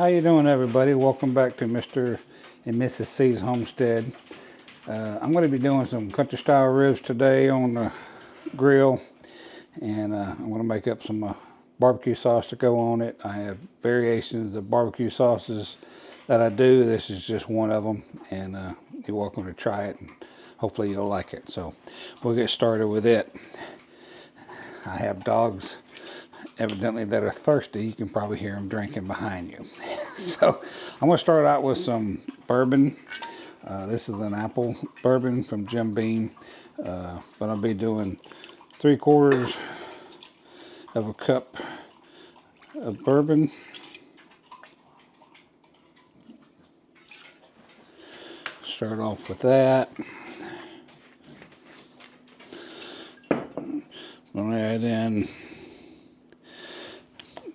How you doing, everybody? Welcome back to Mr. and Mrs. C's homestead. I'm going to be doing some country style ribs today on the grill, and I'm going to make up some barbecue sauce to go on it. I have variations of barbecue sauces that I do. This is just one of them, and you're welcome to try it, and hopefully you'll like it. So we'll get started with it. I have dogs evidently that are thirsty. You can probably hear them drinking behind you. So I'm going to start out with some bourbon. This is an apple bourbon from Jim Beam, but I'll be doing 3/4 of a cup of bourbon. Start off with that. I'm going to add in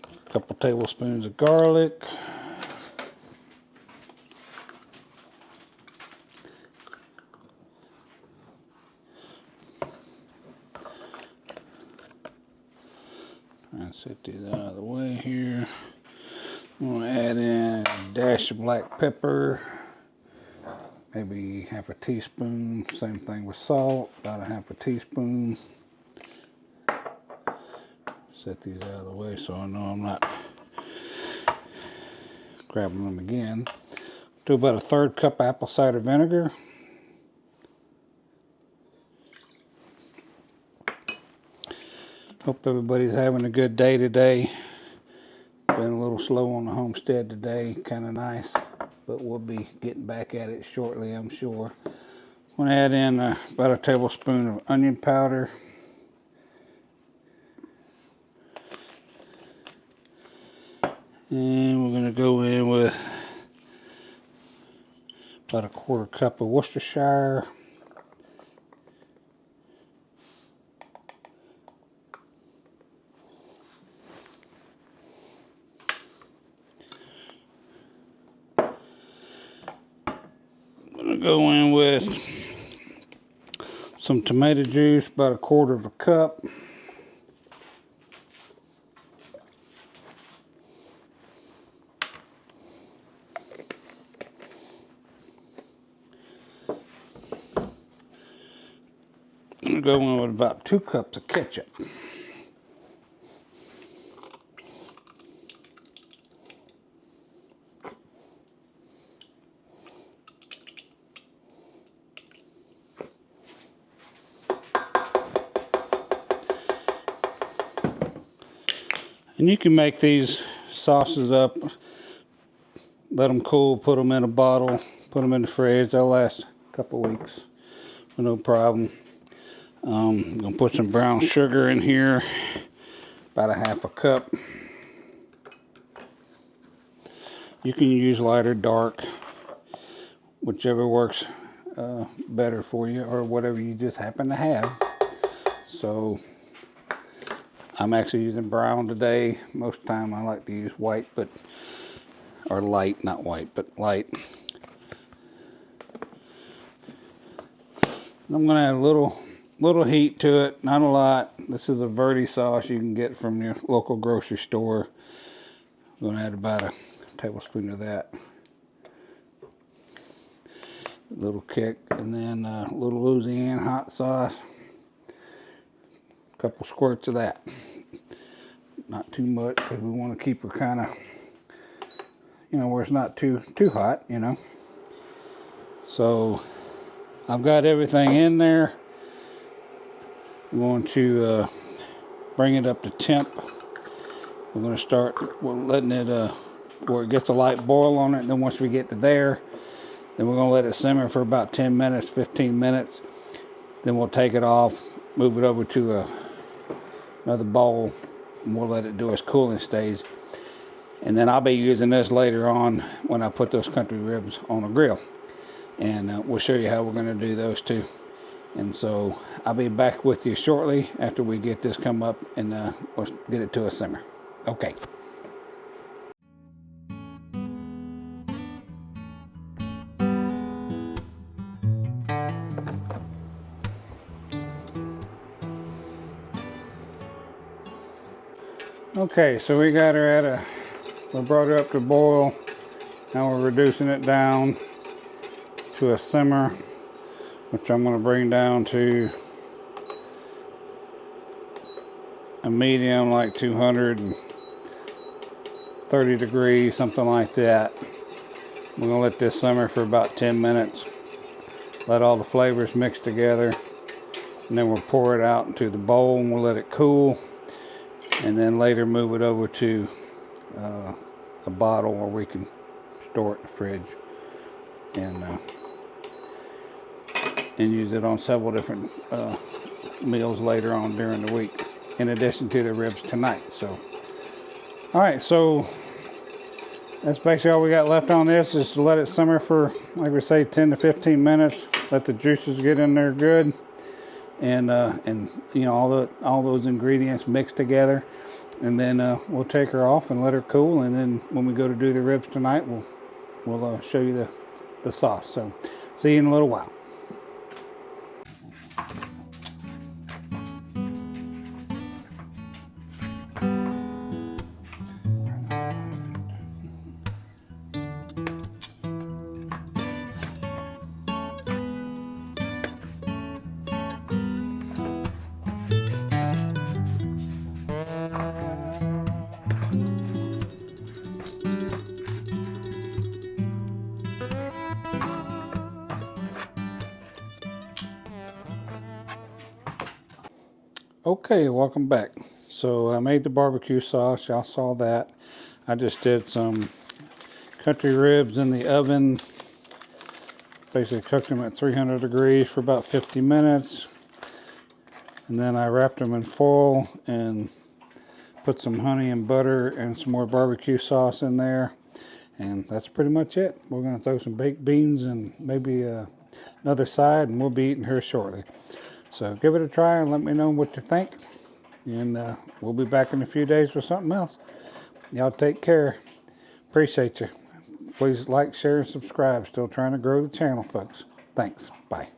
a couple tablespoons of garlic. And set these out of the way here. I'm going to add in a dash of black pepper, maybe half a teaspoon. Same thing with salt, about a half a teaspoon. Set these out of the way so I know I'm not grabbing them again. Do about a 1/3 cup apple cider vinegar. Hope everybody's having a good day today. Been a little slow on the homestead today, kind of nice, but we'll be getting back at it shortly, I'm sure. I'm going to add in about a tablespoon of onion powder. And we're going to go in with about a 1/4 cup of Worcestershire. I'm going to go in with some tomato juice, about a 1/4 of a cup. I'm going to go in with about 2 cups of ketchup. And you can make these sauces up, let them cool, put them in a bottle, put them in the fridge. They'll last a couple weeks, no problem. I'm going to put some brown sugar in here, about a half a cup. You can use light or dark, whichever works better for you, or whatever you just happen to have. So I'm actually using brown today. Most of the time I like to use white, or light, not white, but light. And I'm going to add a little heat to it, not a lot. This is a Verde sauce you can get from your local grocery store. I'm going to add about a tablespoon of that. A little kick, and then a little Louisiana hot sauce. A couple squirts of that. Not too much, because we want to keep her kind of, where it's not too hot, So I've got everything in there. I'm going to bring it up to temp. We're going to start letting it where it gets a light boil on it. And then once we get to there, then we're going to let it simmer for about 10 minutes, 15 minutes. Then we'll take it off, move it over to another bowl, and we'll let it do its cooling stage. And then I'll be using this later on when I put those country ribs on the grill. And we'll show you how we're going to do those too. And so I'll be back with you shortly after we get this come up and we'll get it to a simmer. Okay. Okay, so we got her at a We brought it up to boil. Now we're reducing it down to a simmer, which I'm going to bring down to a medium, like 230 degrees, something like that. We're going to let this simmer for about 10 minutes. Let all the flavors mix together. And then we'll pour it out into the bowl and we'll let it cool. And then later move it over to a bottle where we can store it in the fridge and use it on several different meals later on during the week, in addition to the ribs tonight. So, all right, so that's basically all we got left on this, is to let it simmer for, like we say, 10 to 15 minutes. Let the juices get in there good, and you know, all those ingredients mix together. And then we'll take her off and let her cool. And then when we go to do the ribs tonight, we'll show you the sauce. So see you in a little while. Okay, welcome back. So I made the barbecue sauce. Y'all saw that. I just did some country ribs in the oven. Basically cooked them at 300 degrees for about 50 minutes. And then I wrapped them in foil and put some honey and butter and some more barbecue sauce in there. And that's pretty much it. We're going to throw some baked beans and maybe another side, and we'll be eating her shortly. So give it a try and let me know what you think. And we'll be back in a few days with something else. Y'all take care. Appreciate you. Please like, share, and subscribe. Still trying to grow the channel, folks. Thanks. Bye.